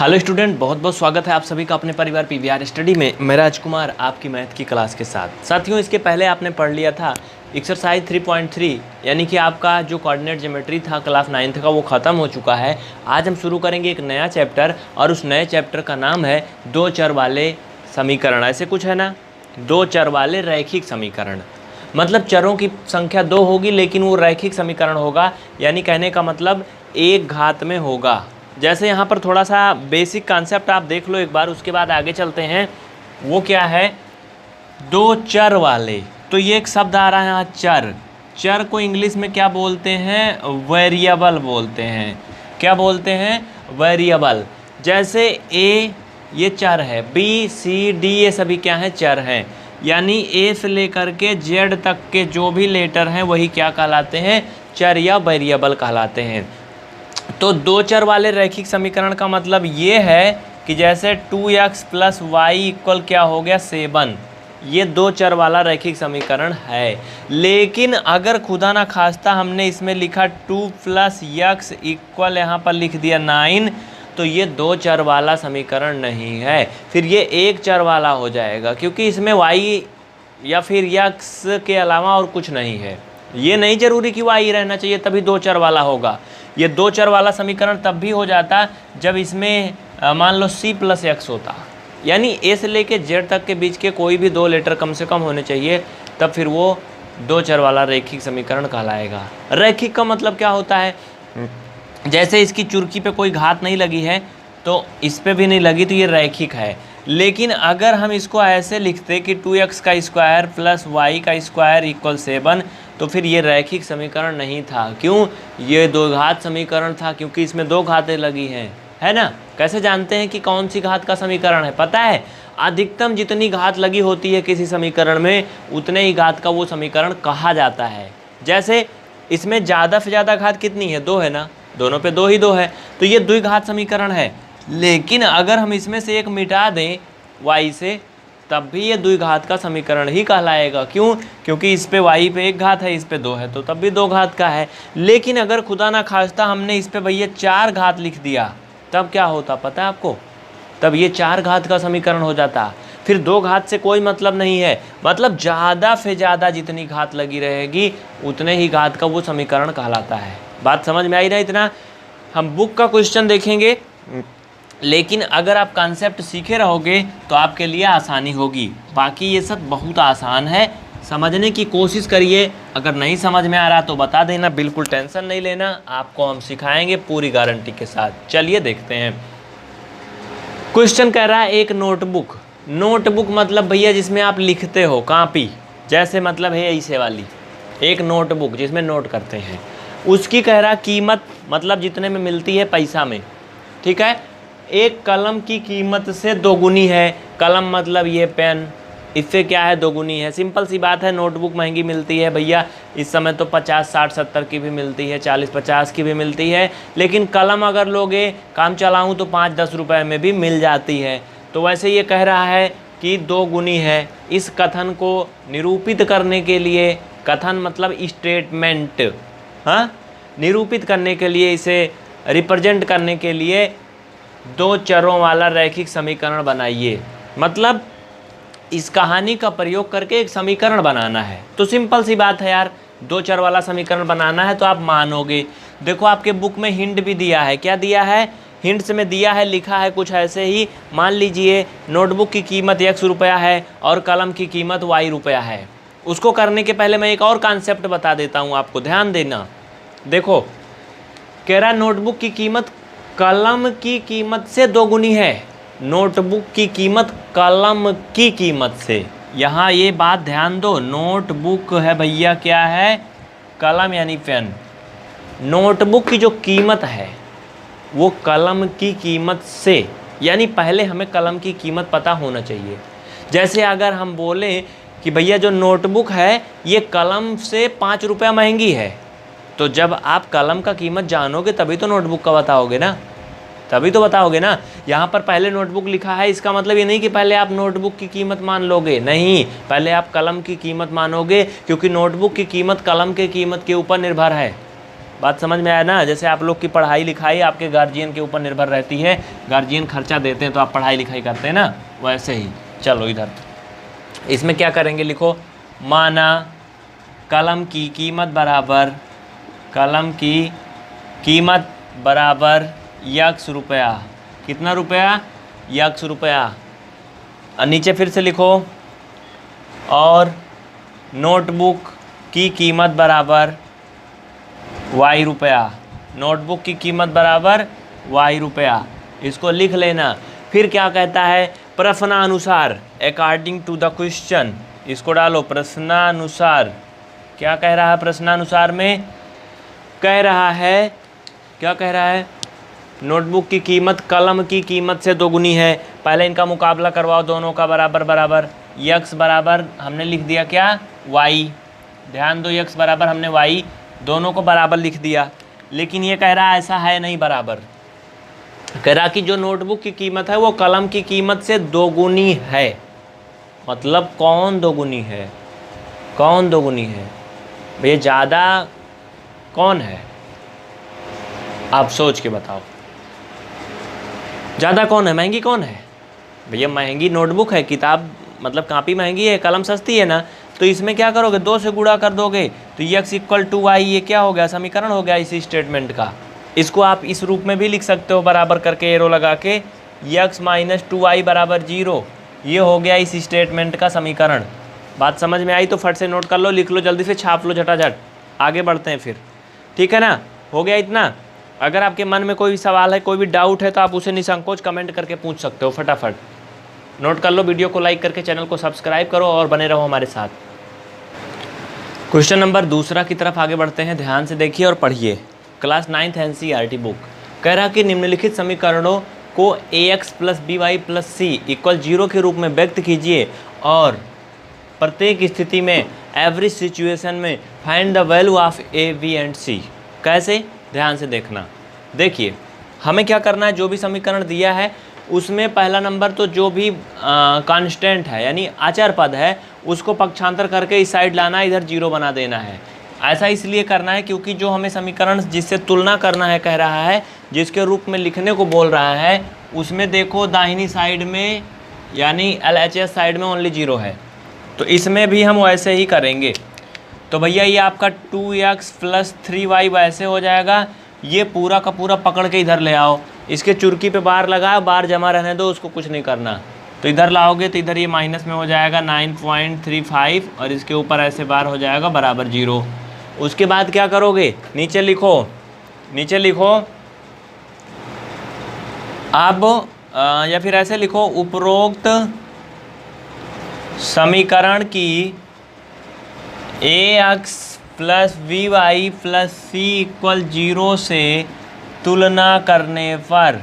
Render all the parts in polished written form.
Hello student, बहुत बहुत स्वागत है आप सभी का अपने परिवार पीवीआर स्टडी में। मैं राजकुमार आपकी मैथ की क्लास के साथ। साथियों, इसके पहले आपने पढ़ लिया था एक्सरसाइज 3.3 यानी कि आपका जो कोऑर्डिनेट ज्योमेट्री था क्लास 9th का वो ख़त्म हो चुका है। आज हम शुरू करेंगे एक नया चैप्टर और उस नए चैप्टर का नाम है दो चर वाले समीकरण। ऐसे कुछ है ना, दो चर वाले रैखिक समीकरण। मतलब चरों की संख्या दो होगी लेकिन वो रैखिक समीकरण होगा, यानी कहने का मतलब एक घात में होगा। जैसे यहाँ पर थोड़ा सा बेसिक कॉन्सेप्ट आप देख लो एक बार, उसके बाद आगे चलते हैं। वो क्या है, दो चर वाले। तो ये एक शब्द आ रहा है यहाँ चर। चर को इंग्लिश में क्या बोलते हैं, वेरिएबल बोलते हैं। क्या बोलते हैं, वेरिएबल। जैसे ए ये चर है, बी सी डी ये सभी क्या हैं, चर हैं। यानी ए से लेकर के जेड तक के जो भी लेटर हैं वही क्या कहलाते हैं, चर या वेरिएबल कहलाते हैं। तो दो चर वाले रैखिक समीकरण का मतलब ये है कि जैसे 2x + y इक्वल क्या हो गया 7, ये दो चर वाला रैखिक समीकरण है। लेकिन अगर खुदा ना खास्ता हमने इसमें लिखा 2 + x इक्वल यहाँ पर लिख दिया 9, तो ये दो चर वाला समीकरण नहीं है, फिर ये एक चर वाला हो जाएगा, क्योंकि इसमें y या फिर x के अलावा और कुछ नहीं है। ये नहीं जरूरी कि y रहना चाहिए तभी दो चर वाला होगा। ये दो चर वाला समीकरण तब भी हो जाता जब इसमें मान लो c + x होता, यानी a से लेके z तक के बीच के कोई भी दो लेटर कम से कम होने चाहिए, तब फिर वो दो चर वाला रैखिक समीकरण कहलाएगा। रैखिक का मतलब क्या होता है, जैसे इसकी चुरकी पे कोई घात नहीं लगी है तो इस पे भी नहीं लगी, तो ये रैखिक है। लेकिन अगर हम इसको ऐसे लिखते कि 2x² + y² = 7, तो फिर ये रैखिक समीकरण नहीं था। क्यों, ये दो घात समीकरण था, क्योंकि इसमें दो घातें लगी हैं, है ना। कैसे जानते हैं कि कौन सी घात का समीकरण है, पता है, अधिकतम जितनी घात लगी होती है किसी समीकरण में उतने ही घात का वो समीकरण कहा जाता है। जैसे इसमें ज़्यादा से ज़्यादा घात कितनी है, दो है ना, दोनों पे दो ही दो है, तो ये द्विघात समीकरण है। लेकिन अगर हम इसमें से एक मिटा दें y से, तब भी ये द्विघात का समीकरण ही कहलाएगा। क्यों, क्योंकि इस पे y पे एक घात है, इस पे दो है, तो तब भी दो घात का है। लेकिन अगर खुदा ना खास्ता हमने इस पे भैया 4 घात लिख दिया, तब क्या होता पता है आपको, तब ये 4 घात का समीकरण हो जाता। फिर दो घात से कोई मतलब नहीं है, मतलब ज़्यादा से ज़्यादा जितनी घात लगी रहेगी उतने ही घात का वो समीकरण कहलाता है। बात समझ में आई ना। इतना हम बुक का क्वेश्चन देखेंगे, लेकिन अगर आप कॉन्सेप्ट सीखे रहोगे तो आपके लिए आसानी होगी। बाकी ये सब बहुत आसान है, समझने की कोशिश करिए। अगर नहीं समझ में आ रहा तो बता देना, बिल्कुल टेंशन नहीं लेना, आपको हम सिखाएंगे पूरी गारंटी के साथ। चलिए देखते हैं। क्वेश्चन कह रहा है एक नोटबुक। नोटबुक मतलब भैया जिसमें आप लिखते हो, कॉपी जैसे मतलब है ऐसे वाली एक नोटबुक जिसमें नोट करते हैं। उसकी कह रहा कीमत मतलब जितने में मिलती है पैसा में, ठीक है। एक कलम की कीमत से दोगुनी है। कलम मतलब ये पेन, इससे क्या है, दोगुनी है। सिंपल सी बात है, नोटबुक महंगी मिलती है भैया, इस समय तो 50, 60, 70 की भी मिलती है, 40, 50 की भी मिलती है। लेकिन कलम अगर लोगे काम चलाऊँ तो 5-10 रुपए में भी मिल जाती है। तो वैसे ये कह रहा है कि दोगुनी है। इस कथन को निरूपित करने के लिए, कथन मतलब स्टेटमेंट, हाँ, निरूपित करने के लिए, इसे रिप्रेजेंट करने के लिए दो चरों वाला रैखिक समीकरण बनाइए। मतलब इस कहानी का प्रयोग करके एक समीकरण बनाना है। तो सिंपल सी बात है यार, दो चर वाला समीकरण बनाना है तो आप मानोगे। देखो आपके बुक में हिंट भी दिया है। क्या दिया है, हिंट्स में दिया है, लिखा है कुछ ऐसे ही। मान लीजिए नोटबुक की कीमत x रुपया है और कलम की कीमत y रुपया है। उसको करने के पहले मैं एक और कॉन्सेप्ट बता देता हूँ आपको, ध्यान देना। देखो कह रहा नोटबुक की कीमत कलम की कीमत से दोगुनी है। नोटबुक की कीमत कलम की कीमत से, यहाँ ये बात ध्यान दो। नोटबुक है भैया क्या है, कलम यानी पेन। नोटबुक की जो कीमत है वो कलम की कीमत से, यानी पहले हमें कलम की कीमत पता होना चाहिए। जैसे अगर हम बोलें कि भैया जो नोटबुक है ये कलम से 5 रुपया महंगी है, तो जब आप कलम का कीमत जानोगे तभी तो नोटबुक का बताओगे ना, तभी तो बताओगे ना। यहाँ पर पहले नोटबुक लिखा है, इसका मतलब ये नहीं कि पहले आप नोटबुक की कीमत मान लोगे, नहीं, पहले आप कलम की कीमत मानोगे, क्योंकि नोटबुक की कीमत कलम के कीमत के ऊपर निर्भर है। बात समझ में आया ना। जैसे आप लोग की पढ़ाई लिखाई आपके गार्जियन के ऊपर निर्भर रहती है, गार्जियन खर्चा देते हैं तो आप पढ़ाई लिखाई करते हैं ना, वैसे ही। चलो इधर इसमें क्या करेंगे, लिखो माना कलम की कीमत बराबर यक्स रुपया। कितना रुपया? यक्स रुपया। नीचे फिर से लिखो और नोटबुक की कीमत बराबर वाई रुपया। नोटबुक की कीमत बराबर वाई रुपया, इसको लिख लेना। फिर क्या कहता है, प्रश्नानुसार अकॉर्डिंग टू द क्वेश्चन, इसको डालो प्रश्नानुसार। क्या कह रहा है प्रश्नानुसार में? कह रहा है, क्या कह रहा है, नोटबुक की कीमत कलम की कीमत से दोगुनी है। पहले इनका मुकाबला करवाओ, दोनों का बराबर बराबर। यक्स बराबर हमने लिख दिया क्या? वाई। ध्यान दो, यक्स बराबर हमने वाई, दोनों को बराबर लिख दिया। लेकिन ये कह रहा है ऐसा है नहीं बराबर। कह रहा कि जो नोटबुक की कीमत है वो कलम की कीमत से दोगुनी है। मतलब कौन दोगुनी है? कौन दोगुनी है भैया? ज़्यादा कौन है? आप सोच के बताओ, ज़्यादा कौन है? महंगी कौन है भैया? महंगी नोटबुक है, किताब मतलब कापी महंगी है, कलम सस्ती है ना। तो इसमें क्या करोगे, 2 से गुणा कर दोगे तो यक्स इक्वल टू वाई, ये क्या हो गया? समीकरण हो गया इसी स्टेटमेंट का। इसको आप इस रूप में भी लिख सकते हो, बराबर करके एरो लगा के, यक्स माइनस 2y बराबर 0। ये हो गया इस स्टेटमेंट का समीकरण। बात समझ में आई तो फट से नोट कर लो, लिख लो, जल्दी से छाप लो झटाझट। आगे बढ़ते हैं फिर, ठीक है ना। हो गया इतना। अगर आपके मन में कोई भी सवाल है, कोई भी डाउट है तो आप उसे निसंकोच कमेंट करके पूछ सकते हो। फटाफट नोट कर लो, वीडियो को लाइक करके चैनल को सब्सक्राइब करो और बने रहो हमारे साथ। क्वेश्चन नंबर 2 की तरफ आगे बढ़ते हैं। ध्यान से देखिए और पढ़िए। Class 9th NCERT book. कह रहा कि निम्नलिखित समीकरणों को ax plus B Y plus C equal 0 के रूप में व्यक्त कीजिए और प्रत्येक स्थिति में एवरी सिचुएशन में find the value of A B and C. कैसे? ध्यान से देखना। देखिए हमें क्या करना है, जो भी समीकरण दिया है उसमें पहला नंबर तो जो भी कांस्टेंट है यानी अचर पद है उसको पक्षांतर करके इस साइड लाना, इधर 0 बना देना है। ऐसा इसलिए करना है क्योंकि जो हमें समीकरण जिससे तुलना करना है कह रहा है, जिसके रूप में लिखने को बोल रहा है, उसमें देखो दाहिनी साइड में यानी LHS साइड में ओनली 0 है। तो इसमें भी हम वैसे ही करेंगे। तो भैया ये आपका 2x प्लस 3y वैसे हो जाएगा। ये पूरा का पूरा पकड़ के इधर ले आओ, इसके चुरकी पे बार लगाओ, बार जमा रहने दो, उसको कुछ नहीं करना। तो इधर लाओगे तो इधर ये माइनस में हो जाएगा 9.35 और इसके ऊपर ऐसे बार हो जाएगा बराबर 0। उसके बाद क्या करोगे, नीचे लिखो, नीचे लिखो अब या फिर ऐसे लिखो, उपरोक्त समीकरण की ax plus B Y plus C equal 0 से तुलना करने पर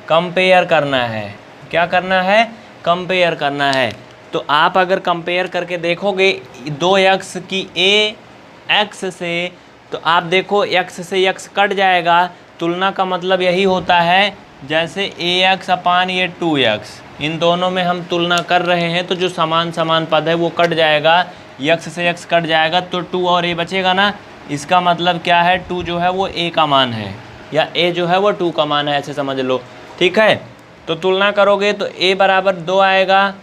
कंपेयर करना है। क्या करना है? कंपेयर करना है। तो आप अगर कंपेयर करके देखोगे 2x की x से, तो आप देखो x से x कट जाएगा। तुलना का मतलब यही होता है जैसे ax अपान ये 2x, इन दोनों में हम तुलना कर रहे हैं तो जो समान समान पद है वो कट जाएगा, x से x कट जाएगा तो 2 और a बचेगा ना। इसका मतलब क्या है, 2 जो है वो a का मान है या a जो है वो 2 का मान है, ऐसे समझ लो, ठीक है। तो तुलना करोगे तो a बराबर 2 आएगा।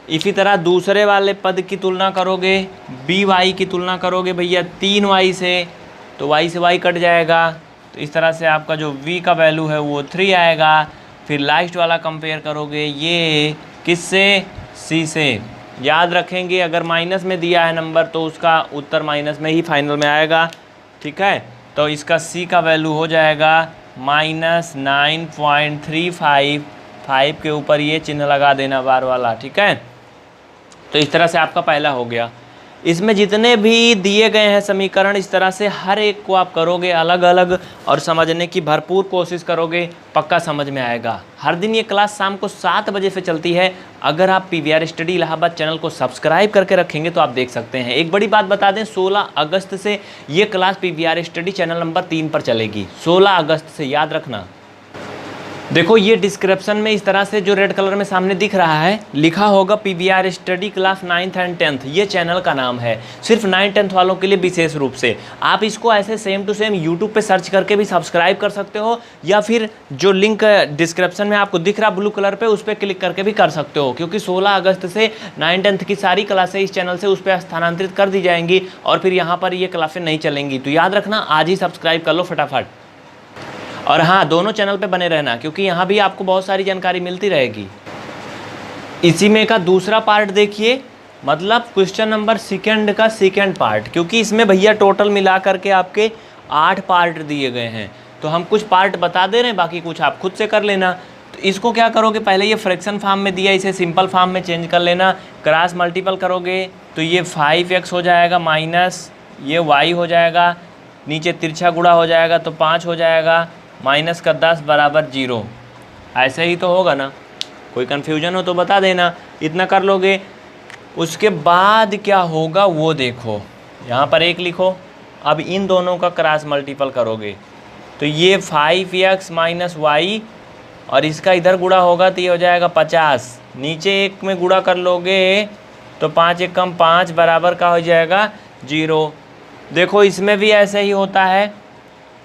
इसी तरह दूसरे वाले पद की तुलना करोगे, by की तुलना करोगे भैया 3y से, तो y से y कट जाएगा। तो इस तरह से आपका जो v का वैल्यू है वो 3 आएगा। फिर लास्ट वाला कंपेयर करोगे ये किससे, c से। याद रखेंगे अगर माइनस में दिया है नंबर तो उसका उत्तर माइनस में ही फाइनल में आएगा, ठीक है। तो इसका c का वैल्यू हो जाएगा -9.35, 5 के ऊपर ये चिन्ह लगा देना बार वाला, ठीक है। तो इस तरह से आपका पहला हो गया। इसमें जितने भी दिए गए हैं समीकरण, इस तरह से हर एक को आप करोगे अलग अलग और समझने की भरपूर कोशिश करोगे, पक्का समझ में आएगा। हर दिन ये क्लास शाम को 7 बजे से चलती है। अगर आप PVR स्टडी इलाहाबाद चैनल को सब्सक्राइब करके रखेंगे तो आप देख सकते हैं। एक बड़ी बात बता दें, 16 अगस्त से ये class PVR study channel number 3 पर चलेगी। 16 अगस्त से, याद रखना। देखो ये डिस्क्रिप्शन में इस तरह से जो रेड कलर में सामने दिख रहा है लिखा होगा PVR study class 9th and 10th, ये चैनल का नाम है, सिर्फ 9th 10th वालों के लिए विशेष रूप से। आप इसको ऐसे सेम टू सेम यूट्यूब पे सर्च करके भी सब्सक्राइब कर सकते हो, या फिर जो लिंक डिस्क्रिप्शन में आपको दिख रहा ब्लू कलर पे उस पर क्लिक करके भी कर सकते हो, क्योंकि 16 अगस्त से 9th 10th की सारी क्लासें इस चैनल से उस पर स्थानांतरित कर दी जाएंगी और फिर यहाँ पर ये क्लासें नहीं चलेंगी। तो याद रखना, आज ही सब्सक्राइब कर लो फटाफट। और हाँ, दोनों चैनल पे बने रहना, क्योंकि यहाँ भी आपको बहुत सारी जानकारी मिलती रहेगी। इसी में का दूसरा पार्ट देखिए, मतलब क्वेश्चन नंबर सेकंड का सेकंड पार्ट, क्योंकि इसमें भैया टोटल मिला करके आपके 8 पार्ट दिए गए हैं। तो हम कुछ पार्ट बता दे रहे हैं, बाकी कुछ आप खुद से कर लेना। तो इसको क्या करोगे, पहले ये फ्रैक्शन फॉर्म में दिया, इसे सिंपल फॉर्म में चेंज कर लेना। क्रॉस मल्टीपल करोगे तो ये 5x हो जाएगा माइनस ये y हो जाएगा, नीचे तिरछा गुणा हो जाएगा तो 5 हो जाएगा, माइनस का 10 बराबर 0। ऐसे ही तो होगा ना, कोई कन्फ्यूजन हो तो बता देना। इतना कर लोगे, उसके बाद क्या होगा वो देखो, यहाँ पर 1 लिखो। अब इन दोनों का क्रॉस मल्टीपल करोगे तो ये 5x माइनस वाई और इसका इधर गुणा होगा तो ये हो जाएगा 50। नीचे 1 में गुणा कर लोगे तो 5 1 कम 5 बराबर का हो जाएगा 0। देखो इसमें भी ऐसे ही होता है,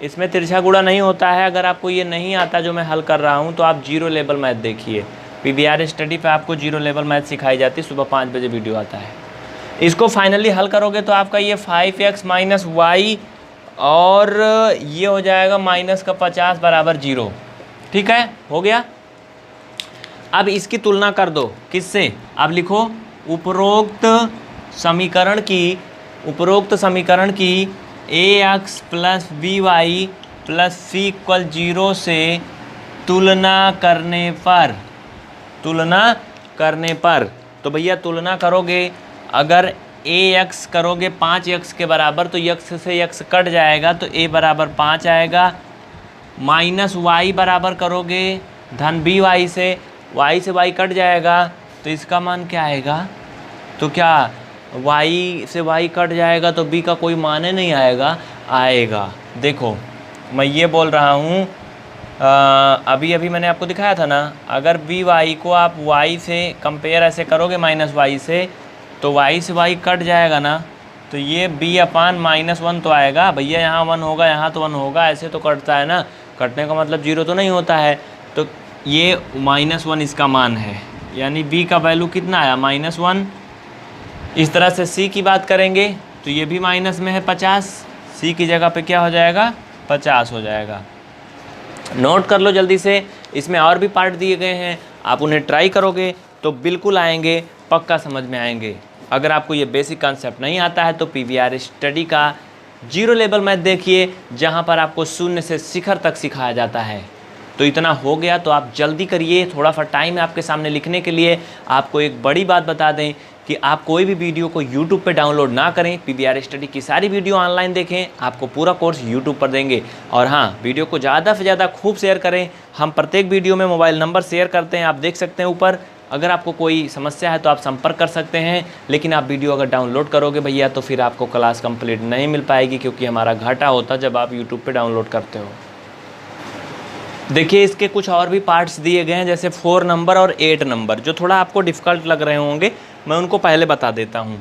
इसमें तिरछा गुणा नहीं होता है। अगर आपको ये नहीं आता जो मैं हल कर रहा हूँ तो आप जीरो लेवल मैथ देखिए, PVR स्टडी पे आपको जीरो लेवल मैथ सिखाई जाती है, सुबह 5 बजे वीडियो आता है। इसको फाइनली हल करोगे तो आपका ये 5x माइनस वाई और ये हो जाएगा माइनस का 50 बराबर 0। ठीक है, हो गया। अब इसकी तुलना कर दो किससे, अब लिखो उपरोक्त समीकरण की ax plus by plus c equal 0 से तुलना करने पर तो भैया तुलना करोगे, अगर ax करोगे 5x के बराबर तो x से x कट जाएगा तो a बराबर 5 आएगा। माइनस y बराबर करोगे धन by से y कट जाएगा तो इसका मान क्या आएगा, तो क्या y से y कट जाएगा तो b का कोई मान नहीं आएगा। देखो मैं ये बोल रहा हूँ, अभी मैंने आपको दिखाया था ना, अगर by को आप y से कंपेयर ऐसे करोगे माइनस y से तो y से y कट जाएगा ना, तो ये b/-1 तो आएगा भैया, यहाँ 1 होगा यहाँ तो 1 होगा, ऐसे तो कटता है ना, कटने का मतलब 0 तो नहीं होता है। तो ये -1 इसका मान है, यानी b का वैल्यू कितना आया -1। इस तरह से c की बात करेंगे तो ये भी माइनस में है 50, c की जगह पे क्या हो जाएगा 50 हो जाएगा। नोट कर लो जल्दी से, इसमें और भी पार्ट दिए गए हैं, आप उन्हें ट्राई करोगे तो बिल्कुल आएंगे, पक्का समझ में आएंगे। अगर आपको ये बेसिक कॉन्सेप्ट नहीं आता है तो PVR स्टडी का जीरो लेवल मैथ देखिए, जहाँ पर आपको शून्य से शिखर तक सिखाया जाता है। तो इतना हो गया तो आप जल्दी करिए, थोड़ा सा टाइम है आपके सामने लिखने के लिए। आपको एक बड़ी बात बता दें कि आप कोई भी वीडियो को YouTube पे डाउनलोड ना करें, PVR स्टडी की सारी वीडियो ऑनलाइन देखें, आपको पूरा कोर्स YouTube पर देंगे। और हाँ, वीडियो को ज़्यादा से ज़्यादा खूब शेयर करें, हम प्रत्येक वीडियो में मोबाइल नंबर शेयर करते हैं, आप देख सकते हैं ऊपर। अगर आपको कोई समस्या है तो आप संपर्क कर सकते हैं, लेकिन आप वीडियो अगर डाउनलोड करोगे भैया तो फिर आपको क्लास कंप्लीट नहीं मिल पाएगी, क्योंकि हमारा घाटा होता जब आप यूट्यूब पे डाउनलोड करते हो। देखिए इसके कुछ और भी पार्ट्स दिए गए हैं, जैसे 4 नंबर और 8 नंबर, जो थोड़ा आपको डिफ़िकल्ट लग रहे होंगे, मैं उनको पहले बता देता हूँ।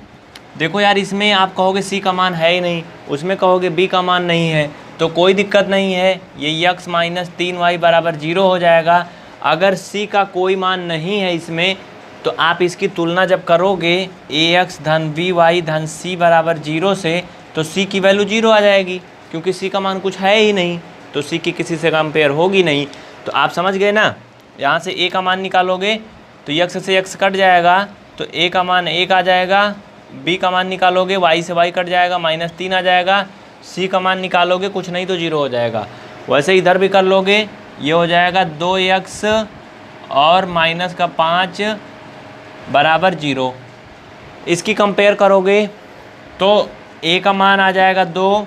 देखो यार, इसमें आप कहोगे c का मान है ही नहीं, उसमें कहोगे b का मान नहीं है, तो कोई दिक्कत नहीं है, ये x माइनस 3y बराबर 0 हो जाएगा। अगर c का कोई मान नहीं है इसमें, तो आप इसकी तुलना जब करोगे ax धन by धन c बराबर 0 से, तो c की वैल्यू 0 आ जाएगी, क्योंकि c का मान कुछ है ही नहीं, तो c की किसी से कंपेयर होगी नहीं। तो आप समझ गए ना, यहाँ से a का मान निकालोगे तो x से x कट जाएगा, तो a का मान 1 आ जाएगा। b का मान निकालोगे y से y कट जाएगा, -3 आ जाएगा। c का मान निकालोगे कुछ नहीं तो 0 हो जाएगा। वैसे इधर भी कर लोगे, ये हो जाएगा 2x और -5 बराबर 0। इसकी कंपेयर करोगे तो a का मान आ जाएगा 2,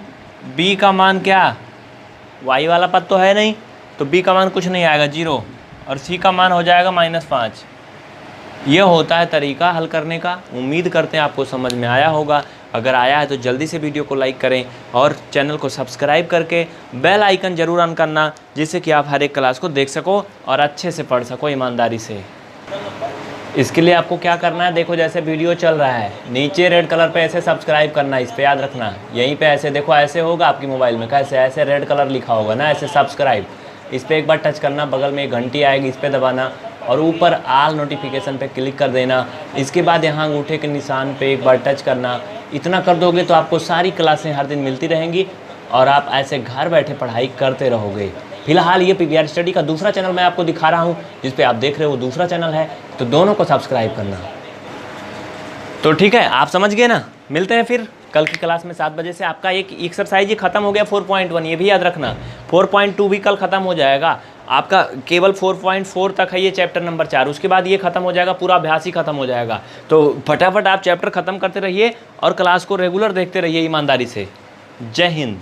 b का मान क्या, y वाला पद तो है नहीं, तो b का मान कुछ नहीं आएगा 0, और c का मान हो जाएगा -5। यह होता है तरीका हल करने का। उम्मीद करते हैं आपको समझ में आया होगा। अगर आया है तो जल्दी से वीडियो को लाइक करें और चैनल को सब्सक्राइब करके बेल आइकन ज़रूर ऑन करना, जिससे कि आप हर एक क्लास को देख सको और अच्छे से पढ़ सको ईमानदारी से। इसके लिए आपको क्या करना है, देखो जैसे वीडियो चल रहा है, नीचे रेड कलर पे ऐसे सब्सक्राइब करना है, इस पे याद रखना। यहीं पे ऐसे देखो, ऐसे होगा आपकी मोबाइल में, कैसे ऐसे रेड कलर लिखा होगा ना, ऐसे सब्सक्राइब, इस पर एक बार टच करना। बगल में एक घंटी आएगी, इस पर दबाना और ऊपर ऑल नोटिफिकेशन पे क्लिक कर देना। इसके बाद यहाँ अंगूठे के निशान पे एक बार टच करना। इतना कर दोगे तो आपको सारी क्लासें हर दिन मिलती रहेंगी और आप ऐसे घर बैठे पढ़ाई करते रहोगे। फिलहाल ये पीवीआर स्टडी का दूसरा चैनल मैं आपको दिखा रहा हूँ, जिस पे आप देख रहे हो वो दूसरा चैनल है, तो दोनों को सब्सक्राइब करना। तो ठीक है, आप समझ गए ना। मिलते हैं फिर कल की क्लास में 7 बजे से। आपका एक एक्सरसाइज ये खत्म हो गया 4.1, ये भी याद रखना। 4.2 भी कल ख़त्म हो जाएगा आपका, केवल 4.4 तक है ये चैप्टर नंबर 4, उसके बाद ये ख़त्म हो जाएगा, पूरा अभ्यास ही खत्म हो जाएगा। तो फटाफट आप चैप्टर ख़त्म करते रहिए और क्लास को रेगुलर देखते रहिए ईमानदारी से। जय हिंद।